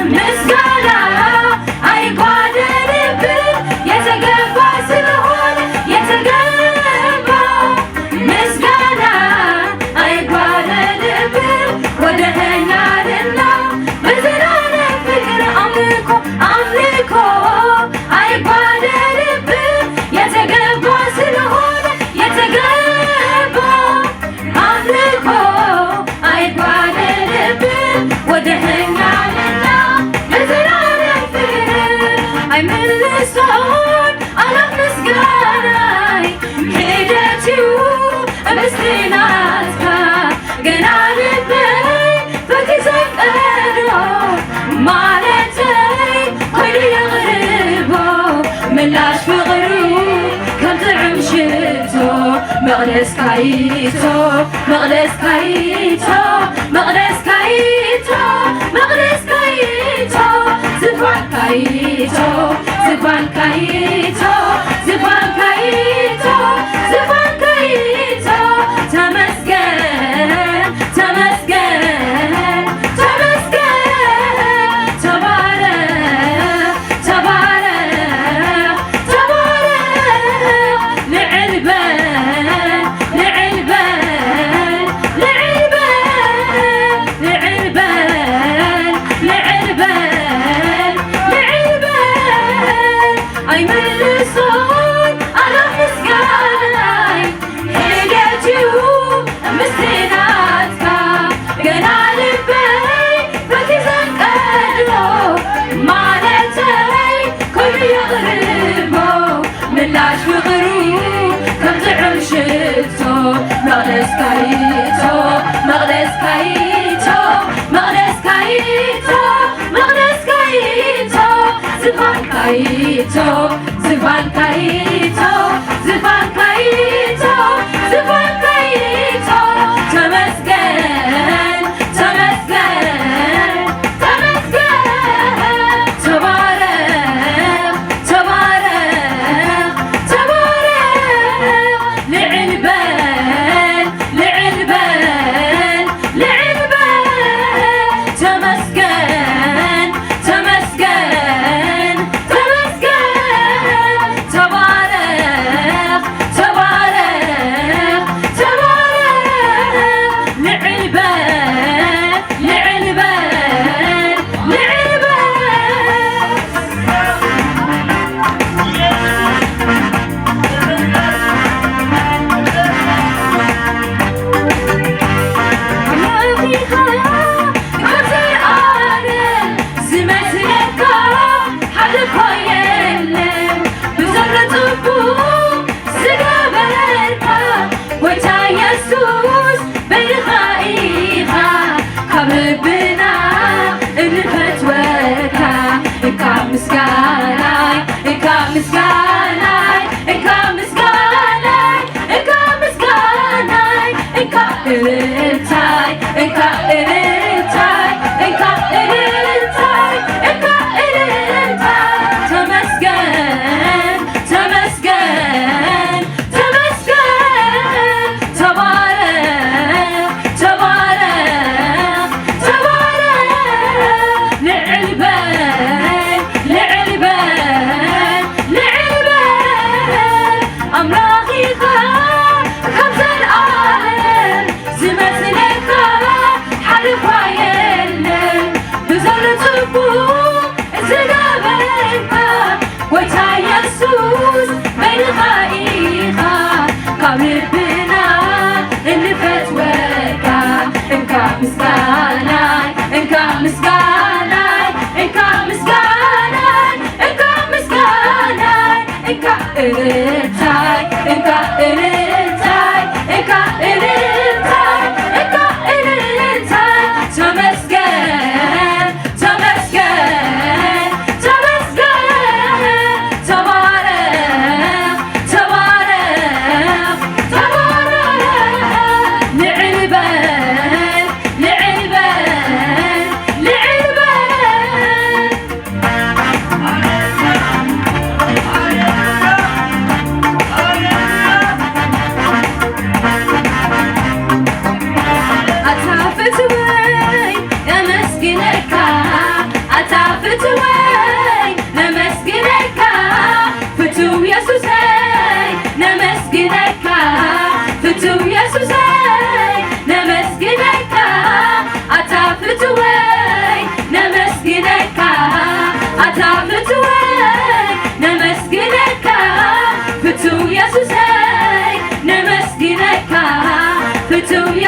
ምስጋና አይጓደልብን የተገባ ስለሆነ የተገባ ምስጋና አይጓደልብን ወደኸኛልና በዘላለም ፍቅር አምልኮ አምልኮ አይጓደልብን የተገባ ስለሆነ የተገባ አምልኮ አይጓደልብን ወደኸኛልና በዘላለም ፍቅር አይመልሶን አላት ምስጋናይ ሄደችው ምስናትካ ገና ልበይ በክዘቀዶ ማለተይ ኮይዱ የቕርቦ ምላሽ ፍቕሩ ከም ጥዑም ሽቶ መቕደስ ካይቶ መቕደስ ካይቶ መቕደስ ካይቶ መቕደስ ካይቶ ዝፋን ካይቶ ዝፋን ካይቶ ዝፋን ካይቶ ዝፋን ካይቶ ተመስገን ተመስገን ተመስገን ተባረክ ተባረክ ተባረክ ልዕል በል ልዕል በል ልዕል በል ልዕል በል ልዕል በል ልዕል በል አይመልሶን አላት ምስጋናይ ሄደችው ምስናትካ ገና ልበይ በክዘንቀዶ ማለተይ ኮይኑ የቕርቦ ምላሽ ፍቕሩ ከም ጥዑም ሽቶ መቕደስ ካይቶ መቕደስ ካይቶ መቕደስ ካይቶ መቕደስ ካይቶ ዝፋን ካይቶ ዝፋን ካይቶ ዝፋን ካይቶ ዝፋን ካይቶ ተመስገን ተመስገን ተመስገን ተባረክ ተባረክ ተባረክ ልዕል በል ልዕል በል ልዕል በል ተመስገን ተመስገን ተመስገን ተባረክ ተባረክ ተባረክ ልዕል በል ልዕል በል ልዕል አምላኺኻ ካብዘይ ዓለም ዝመስለካ ሓደ እኳ የለን ብዘሎ ጽቡቕ ዝገበረካ ጐይታ ኢየሱስ በይኻ ኢኻ ካብ ልብና እንፈትወካ እንካ ምስጋናይ እንካ ምስጋናይ እንካ ምስጋናይ እንካ ምስጋናይ እንካ እልልታይ እንካ እልልታይ እንካ እልልታይ እንካ እልልታይ ተመስገን ተመስገን ተመስገን ተባረክ ተባረክ ተባረክ ልዕል በል ልዕል በል ልዕል በል አምላኺኻ ካብ ዘለዓለም ዝመስለካ ሓደ እኳ የለን ብዘሎ ጽቡቕ ዝገበረካ ጐይታ ኢየሱስ በይኻ ኢኻ ካብ ልብና እንፈትወካ እንካ ምስጋናይ እንካ ምስጋናይ እንካ ምስጋናይ እንካ ምስጋናይ እንካ እልልታይ እንካ እልልታይ እንካ እልልታይ እንካ እልልታይ ተመስገን ተመስገን ተመስገን ተባረክ ተባረክ ተባረክ ልዕል በል ልዕል በል ልዕል በል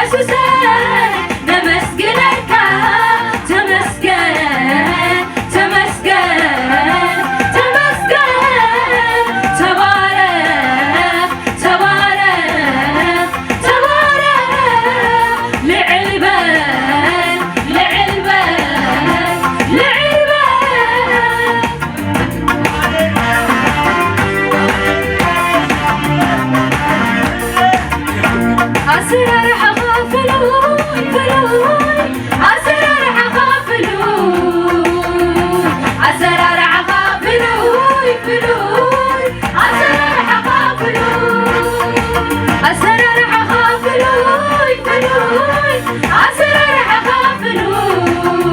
ኢየሱሰይ ነመስግነካ ተመስገን ተመስገን ተመስገን ተባረክ ተባረክ ተባረክ ልዕል በል ልዕል በል ልዕል በል أسرار حغافلون فلون أسرار حغافلون أسرار حغافلون فلون أسرار حغافلون أسرار حغافلون فلون أسرار حغافلون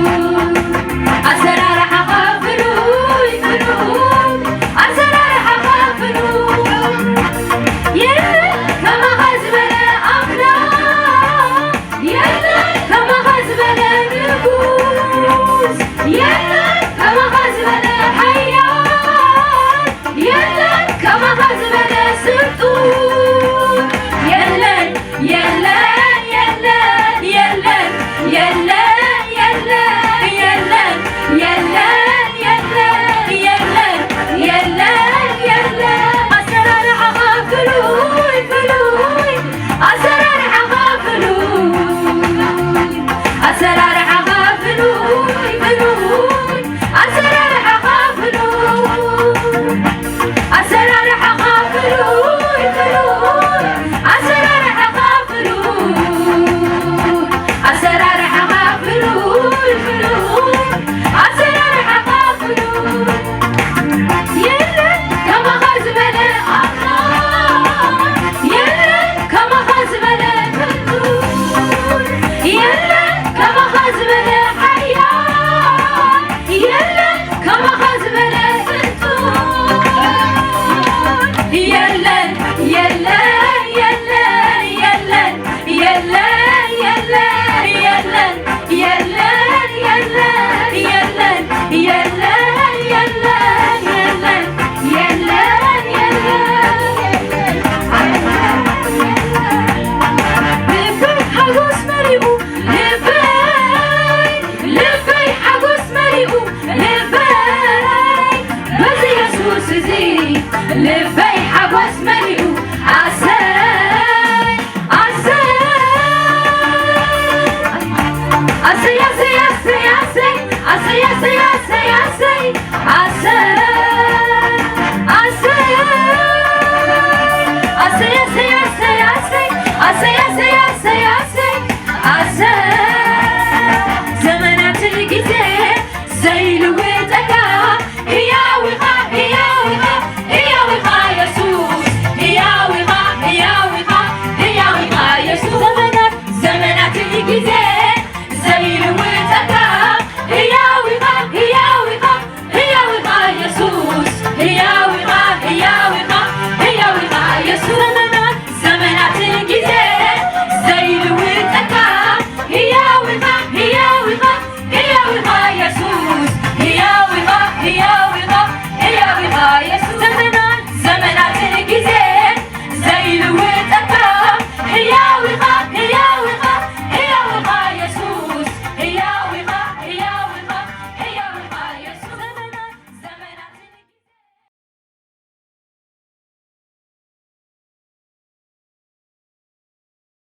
أسرار حغافلون فلون أسرار حغافلون يا كما غزبنا كما غزبنا نفوس يلا كما غزبنا حياة يلا كما غزبنا سلطون يلا يلا يلا يلا يلا يلا يلا يلا يلا يلا يلا يلا أسرار حغافلون فلون أسرار حغافلون أسرار حغافلون فلون أسرار حغافلون أسرار حغافلون فلون أسرار حغافلون أسرار حغافلون فلون أسرار حغافلون يلا كما غزبنا الله يلا كما غزبنا فلون يلا كما غزبنا حياة يلا كما غزبنا سلطون يلا يلا يلا يلا يلا يلا يلا يلا يلا يلا يلا يلا يلا لبي حجوز مريقو لبي حجوز مريقو لبي بس يسوس زي لبي حجوز مريقو عساي عساي عساي عساي عساي عساي عساي عساي عساي عساي